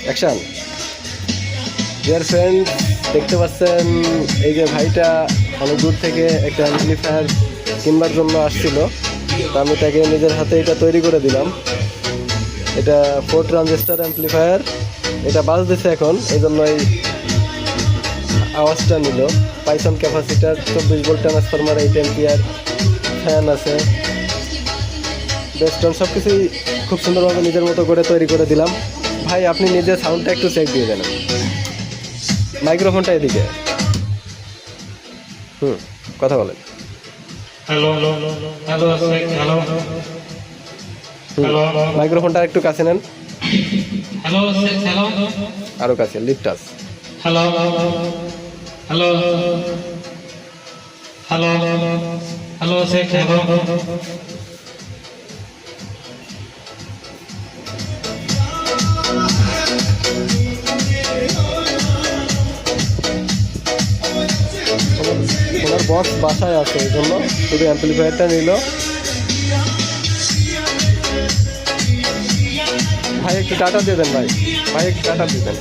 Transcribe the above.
Action. Dear friend, দেখতে পাচ্ছেন এই যে ভাইটা অনেক দূর থেকে একটা অ্যাম্পলিফায়ার কিনবার জন্য আসছিল, তো আমি তাকে নিজের হাতে এটা তৈরি করে দিলাম। এটা 4 ট্রানজিস্টার অ্যাম্পলিফায়ার, এটা বাজ দিছে এখন, এই জন্য এই আওয়াজটা নিল। Python capacitor, 24 volt transformer, 8 ampere, fan আছে, বেস্টন, সব কিছুই খুব সুন্দরভাবে নিজের মতো করে তৈরি করে দিলাম। ভাই আপনি নিজের সাউন্ডটা একটু চেক দিয়ে দেন, মাইক্রোফোনটা এদিকে, কথা বলেন। Hello hello hello hello hello মাইক্রোফোনটা একটু কাছে নেন, হ্যালো হ্যালো আরো কাছে, lip touch. Hello hello hello hello hello ওনার বস বাসায় আছে, এই জন্য শুধু অ্যাম্পলিফায়ারটা নিল। ভাই একটু টাটা দিয়ে দেন, ভাই একটু টাটা দিয়ে দেন।